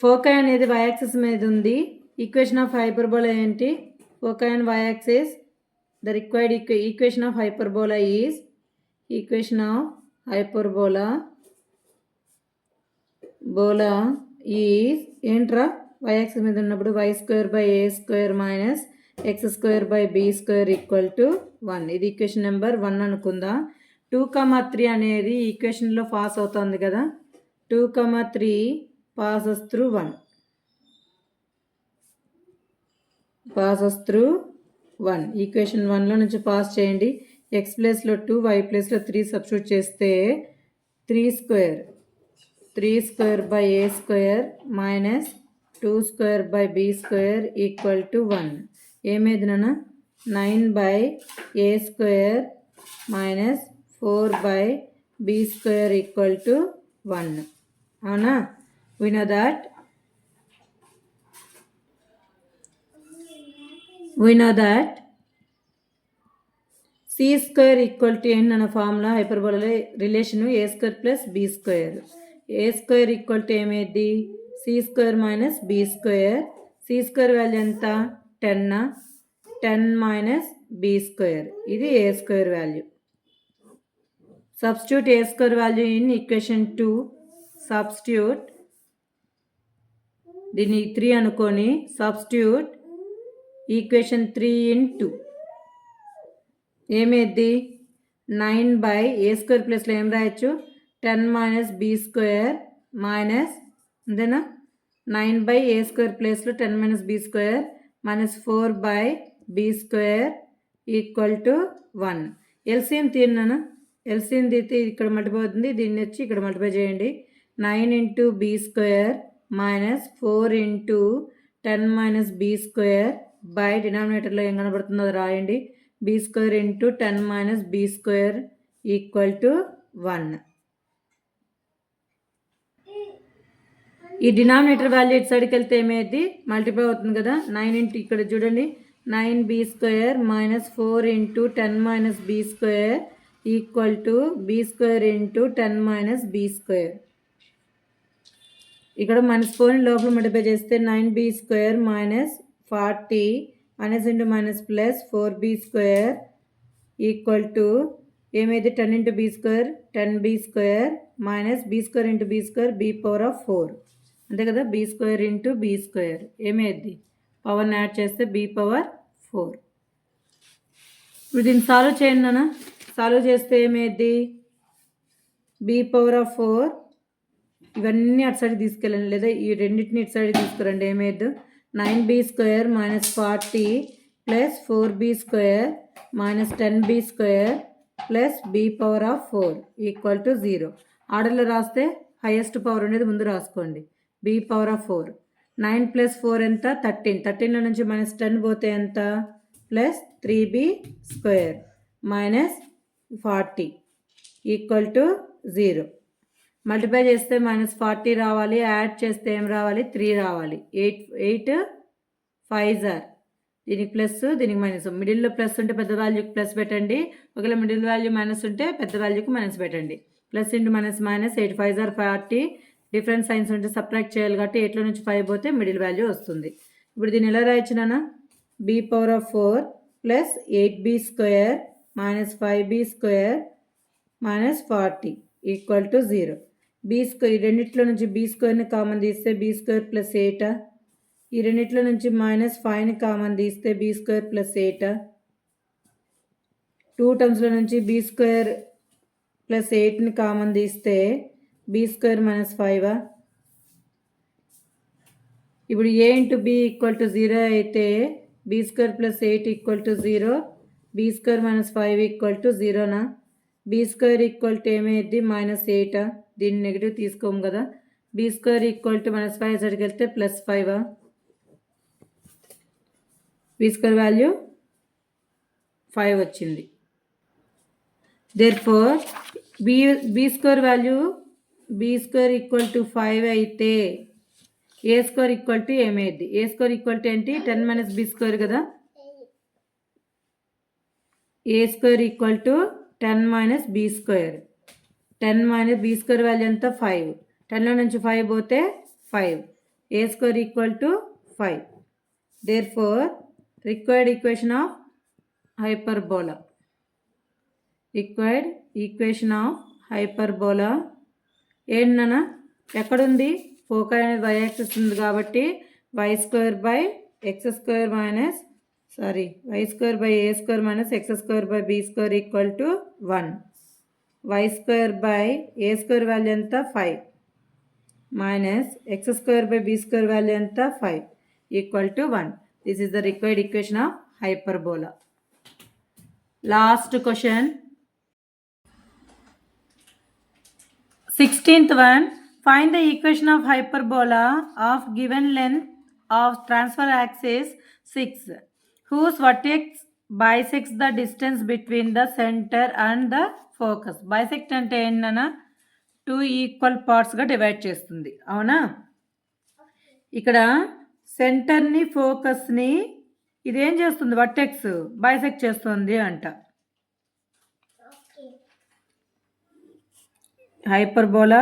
foci అనేది వై యాక్సిస్ మీద ఉంది. ఈక్వేషన్ ఆఫ్ హైపర్బోలా ఏంటి? Foci on why axis. The required equation of hyperbola is equation of hyperbola is ఏంట్రా? వై యాక్సిస్ మీద ఉన్నప్పుడు Y square by A square minus X square by B square equal to 1. ఇది ఈక్వేషన్ నెంబర్ 1 అనుకుందా. 2, 3 అనేది ఈక్వేషన్లో పాస్ అవుతుంది కదా. 2, 3 పాసెస్ త్రూ 1. ఈక్వేషన్ 1లో నుంచి పాస్ చేయండి. ఎక్స్ ప్లేస్లో 2, వై ప్లేస్లో 3 సబ్స్టిట్యూట్ చేస్తే 3 square by A square minus 2 square by B square equal to 1. ఏమైంది నాన్న? 9/a square minus 4/b square equal to 1. అవునా? we know that c square equal to ఏంటి అన్న formula hyperbola relation a square plus B square. A square equal to ఏమైంది? C square minus B square. C square value ఎంత? 10. 10 మైనస్ బి స్క్వేర్. ఇది a square value. Substitute A square value in equation 2. Substitute దీన్ని 3 అనుకొని సబ్స్టిట్యూట్ ఈక్వేషన్ 3 ఇన్ 2. ఏమైంది? 9/a స్క్వేర్ ప్లస్లో ఏం రాయొచ్చు? 10 మైనస్ బి స్క్వేర్ మైనస్ అంతేనా? 9/a స్క్వేర్ ప్లేస్లో 10 minus B square minus 4/b square equal to 1. LCM తీయనా? ఎల్సిఎం తీస్తే ఇక్కడ మల్టిప్లై అవుతుంది, దీన్ని వచ్చి ఇక్కడ మల్టిప్లై చేయండి. 9 into b square minus 4 into 10 minus B square by డినామినేటర్లో ఏం కనబడుతుందో అది రాయండి. B square into 10 minus be square equal to 1. ఈ డినామినేటర్ వాల్యూ ఇటు సైడ్కి వెళ్తే ఏమైంది, మల్టిప్లై అవుతుంది కదా. 9 ఇంటూ ఇక్కడ చూడండి 9b square minus 4 into 10 minus be square equal to B square into 10 minus be square. ఇక్కడ -4 లోపల మల్టిప్లై చేస్తే 9b square minus 40 minus into minus plus 4b square equal to ఏమైంది 10 into B square 10b square minus be square into B square B power of 4 అంతే కదా. B square into B square ఏమైంది, పవర్ని యాడ్ చేస్తే బీ పవర్ 4. ఇప్పుడు దీన్ని సాల్వ్ చేయండి నాన్న. సాల్వ్ చేస్తే ఏమైంది, బీ పవర్ ఆఫ్ 4 ఇవన్నీ అటు సైడ్ తీసుకెళ్ళండి, లేదా ఈ రెండింటిని ఇటు సైడ్ తీసుకురండి. ఏమైద్దు 9b square minus 40 plus 4b square minus 10b square plus B power of 4 equal to 0. ఆర్డర్లో రాస్తే హైయెస్ట్ పవర్ ఉండేది ముందు రాసుకోండి. బీ పవర్ ఆఫ్ 4 9 ప్లస్ 4 ఎంత 13. 13లో నుంచి మైనస్ 10 పోతే ఎంత plus 3b square minus 40 equal to 0. Multiply చేస్తే -40 రావాలి, యాడ్ చేస్తే ఏం రావాలి 3 రావాలి. 8 5 ఆర్ దీనికి ప్లస్ దీనికి మైనస్. మిడిల్లో ప్లస్ ఉంటే పెద్ద వాల్యూకి ప్లస్ పెట్టండి, ఒకవేళ మిడిల్ వాల్యూ మైనస్ ఉంటే పెద్ద వాల్యూకి మైనస్ పెట్టండి. Plus into minus minus 8 5 are 40. Different signs ఉంటే సబ్ట్రాక్ట్ చేయాలి కాబట్టి 8లో నుంచి 5 పోతే మిడిల్ వాల్యూ వస్తుంది. ఇప్పుడు దీన్ని ఎలా రాయొచ్చునా, b power of 4 plus 8b square minus 5b square minus 40 equal to 0. B square ఈ రెండిట్లో నుంచి బీ స్క్వేర్ని కామన్ తీస్తే బీ స్క్వేర్ ప్లస్ 8. ఈ రెండిట్లో నుంచి మైనస్ 5ని కామన్ తీస్తే బీ స్క్వేర్ ప్లస్ 8. 2 టర్మ్స్లో నుంచి బీ స్క్వేర్ ప్లస్ 8ని కామన్ తీస్తే బీ స్క్వేర్ మైనస్ 5. ఇప్పుడు a into b equal to 0 అయితే b square plus 8 equal to 0, b square minus 5 equal to 0నా. బీ స్క్వేర్ ఈక్వల్ టు ఏమైంది -8. దీన్ని నెగిటివ్ తీసుకోము కదా. బీ స్క్వేర్ ఈక్వల్ టు -5 సైడ్కి వెళ్తే ప్లస్ 5. బీ స్క్వేర్ వాల్యూ 5 వచ్చింది. Therefore B square value B square equal to 5 అయితే ఏ స్క్వేర్ ఈక్వల్ టు ఏమైంది, ఏ స్క్వేర్ ఈక్వల్ టు ఏంటి 10 మైనస్ బీ స్క్వేర్ కదా. A square equal to 10 minus be square. 10 minus be square value ఎంత 5. 10లో నుంచి 5 పోతే 5. A square equal to 5. Therefore required equation of hyperbola. Required equation of hyperbola ఏంటన్నా, ఎక్కడుంది ఫోకాయ్ అనేది y యాక్సిస్ ఉంది కాబట్టి y square by x square minus y square by A square minus X square by be square equal to 1. y square by A square value ఎంత 5 minus X square by be square value ఎంత 5 equal to 1. This is the required equation of hyperbola. Last question 16th one. Find the equation of hyperbola of given length of transfer axis 6 whose vertex bisects the distance between the center and the focus. Bisect అంటే ఏంటన్నా 2 ఈక్వల్ పార్ట్స్గా డివైడ్ చేస్తుంది, అవునా. ఇక్కడ సెంటర్ని ఫోకస్ని ఇదేం చేస్తుంది, వర్టెక్స్ బైసెక్ట్ చేస్తుంది అంట. హైపర్బోలా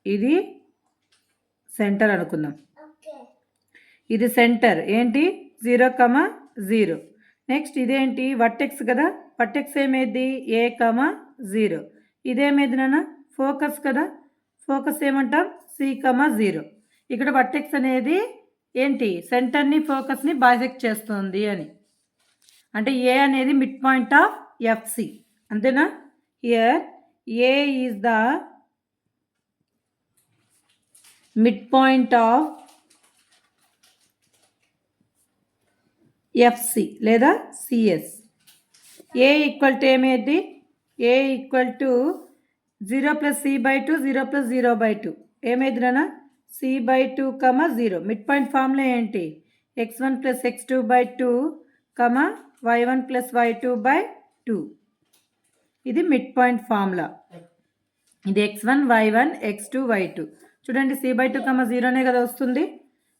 ఇది సెంటర్ అనుకుందాం. ఇది సెంటర్ ఏంటి 0,0. నెక్స్ట్ ఇదేంటి వర్టెక్స్ కదా, వర్టెక్స్ ఏమైంది A,0. ఇదేమైంది నాన్న ఫోకస్ కదా, ఫోకస్ ఏమంటాం C,0. ఇక్కడ వర్టెక్స్ అనేది ఏంటి సెంటర్ని ఫోకస్ని బైసెక్ట్ చేస్తుంది అని అంటే ఏ అనేది మిడ్ పాయింట్ ఆఫ్ FC అంతేనా. Here A is the midpoint of FC లేదా CS. A ఈక్వల్ టు ఏమేది, A equal to 0 plus C/2 0 plus 0/2 ఏమైంది నాన్న C/2, 0. మిడ్ పాయింట్ ఫార్ములా ఏంటి x1 plus x2 by 2, y1 plus y2 by 2. ఇది మిడ్ పాయింట్ ఫార్ములా. ఇది x1 y1 x2 y2. చూడండి c/2, 0నే కదా వస్తుంది.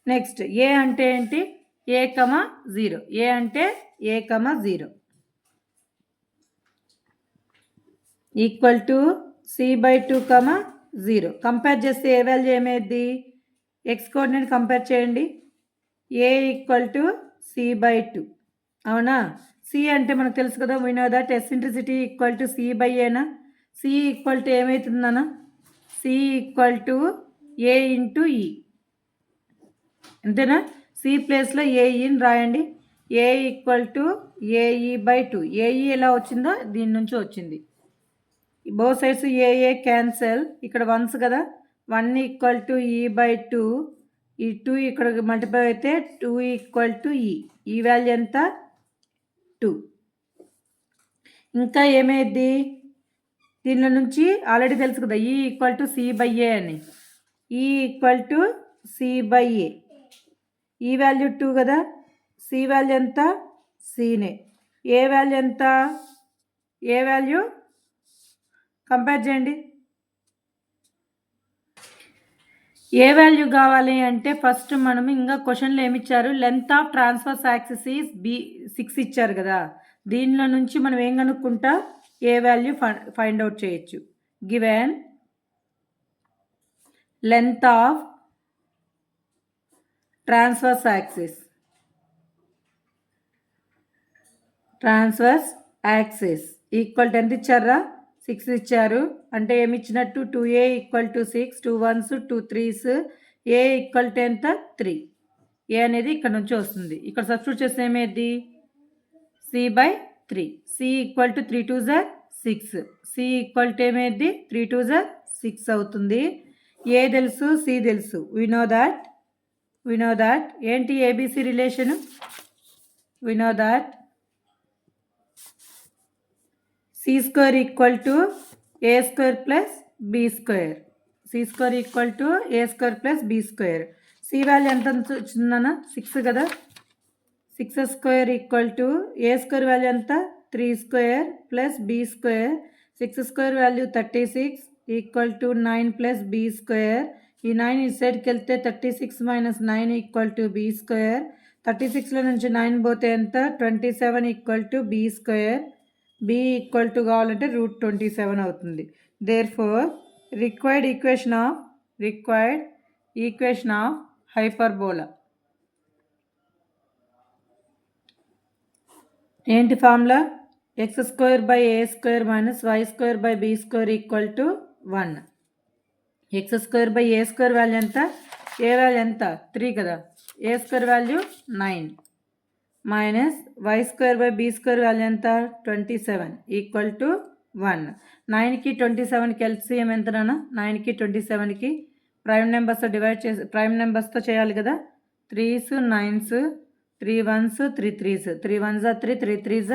నెక్స్ట్ ఏ అంటే ఏంటి? a, 0. ఏ అంటే a, 0 equal to c/2, 0. Compare చేస్తే ఏ వాల్యూ ఏమైంది? ఎక్స్ కోఆర్డినేట్ కంపేర్ చేయండి. a equal to c/2. అవునా? సి అంటే మనకు తెలుసు కదా, we know that eccentricity equal to c/aనా. సి ఈక్వల్ టు ఏమవుతుందన్నా? C equal to a into e, అంతేనా? సి ప్లేస్లో ఏఈని రాయండి. A equal to ae. Ae ఎలా వచ్చిందో దీని నుంచి వచ్చింది. Both sides a a cancel. ఇక్కడ వన్స్ కదా, 1 ఈక్వల్ టు ఈ/2. ఈ 2 ఇక్కడ మల్టిప్లై అయితే 2 ఈక్వల్ టు ఈ. ఈ వాల్యూ ఎంత? 2. ఇంకా ఏమైంది? దీనిలో నుంచి ఆల్రెడీ తెలుసు కదా, ఈ ఈక్వల్ టు c/a అని. ఈ ఈక్వల్ టు c/a. ఈ వాల్యూ 2 కదా, సి వాల్యూ ఎంత? సీనే. ఏ వాల్యూ ఎంత? ఏ వాల్యూ కంపేర్ చేయండి. ఏ వాల్యూ కావాలి అంటే ఫస్ట్ మనం ఇంకా క్వశ్చన్లో ఏమిచ్చారు? Length of transverse axis is 6 ఇచ్చారు కదా, దీనిలో నుంచి మనం ఏం కనుక్కుంటా? ఏ వాల్యూ ఫైండ్ అవుట్ చేయొచ్చు. Given length of transverse axis equal to ఎంత ఇచ్చారా? 6 ఇచ్చారు. అంటే ఏమి ఇచ్చినట్టు? 2a ఈక్వల్ to 6, 2 1s 2 3s. A equal to ఎంత? 3. ఏ అనేది ఇక్కడ నుంచి వస్తుంది. ఇక్కడ సబ్స్టిట్యూట్ చేస్తే ఏమేది? c/3. C equal to 3 2s 6. C equal to ఏమేది? 3 2s 6 అవుతుంది. ఏ తెలుసు, సి తెలుసు. వి నో దట్ ఏంటి ABC relation? We know that c² equal to a² plus b². c² equal to a² plus b². C value ఎంత వచ్చిందన్న? 6 కదా. 6² ఈక్వల్ టు a² వాల్యూ ఎంత? 3² plus b². 6² value 36 equal to 9 plus b². ఈ 9 ఈ సైడ్కి వెళ్తే 36 మైనస్ 9 ఈక్వల్ టు b². 36లో నుంచి 9 పోతే ఎంత? 27 equal to b². b equal to కావాలంటే √27 అవుతుంది. Therefore required equation of hyperbola ఏంటి formula? x² minus y² equal to 1. x² value ఎంత? ఏ వాల్యూ ఎంత? 3 కదా. a² value 9 minus y² value ఎంత? 27 ఈక్వల్ టు 1. 9కి 27కి ఎల్సిఎం ఎంత నాన్న? 9కి 27కి ప్రైమ్ నెంబర్స్తో డివైడ్ చేసి ప్రైమ్ నెంబర్స్తో చేయాలి కదా. 3s 9s 3 1s 3 3s 3 1s 3 3 3s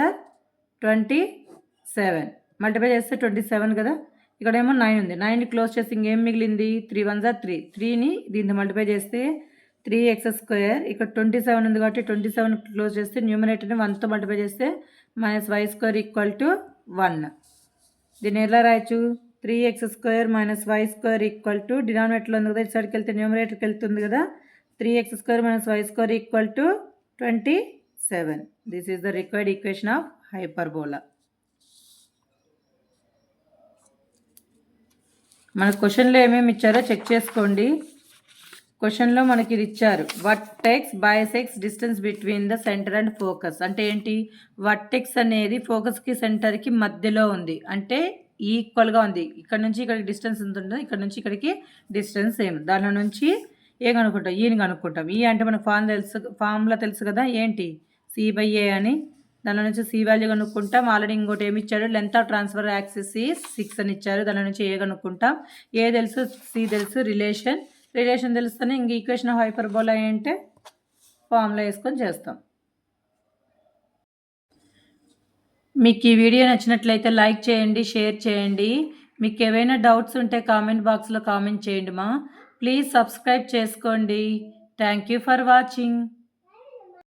27. Multiply చేస్తే 27 కదా. ఇక్కడేమో 9 ఉంది. 9ని క్లోజ్ చేసి ఇంకేం మిగిలింది? 3 1s 3. 3ని దీంతో మల్టిప్లై చేస్తే 3x². ఇక్కడ 27 ఉంది కాబట్టి 27 క్లోజ్ చేస్తే న్యూమరేటర్ని 1తో మల్టిప్లై చేస్తే మైనస్ y² ఈక్వల్ టు 1. దీన్ని ఎలా రాయొచ్చు? 3x² minus y² equal to డినామినేటర్లో ఉంది కదా, ఇటు సైడ్కి వెళ్తే న్యూమరేటర్కి వెళ్తుంది కదా. 3x² minus y² equal to 27. This is the required equation of hyperbola. మన క్వశ్చన్లో ఏమేమి ఇచ్చారో చెక్ చేసుకోండి. క్వశ్చన్లో మనకి ఇది ఇచ్చారు, vertex bisects distance between the centre and focus. అంటే ఏంటి? వర్టెక్స్ అనేది ఫోకస్కి సెంటర్కి మధ్యలో ఉంది, అంటే ఈక్వల్గా ఉంది. ఇక్కడ నుంచి ఇక్కడికి డిస్టెన్స్ ఎంత ఉంటుందో ఇక్కడ నుంచి ఇక్కడికి డిస్టెన్స్ సేమ్. దాని నుంచి ఏ కనుక్కుంటాం? ఈని కనుక్కుంటాం. ఈ అంటే మనకు ఫార్ములా తెలుసు కదా, ఏంటి? c/a అని. దాని నుంచి సి వాల్యూ కనుక్కుంటాం. ఆల్రెడీ ఇంకోటి ఏమి ఇచ్చాడు? లెంత్ ఆఫ్ ట్రాన్స్ఫర్ యాక్సిస్ 6 అని ఇచ్చారు. దాని నుంచి ఏ కనుక్కుంటాం. ఏ తెలుసు, సి తెలుసు. రిలేషన్ తెలుస్తేనే ఇంక ఈక్వేషన్ ఆఫ్ హైపర్బోలా ఏంటంటే ఫార్ములా వేసుకొని చేస్తాం. మీకు ఈ వీడియో నచ్చినట్లయితే లైక్ చేయండి, షేర్ చేయండి. మీకు ఏవైనా డౌట్స్ ఉంటే కామెంట్ బాక్స్లో కామెంట్ చేయండి. ప్లీజ్ సబ్స్క్రైబ్ చేసుకోండి. Thank you for watching.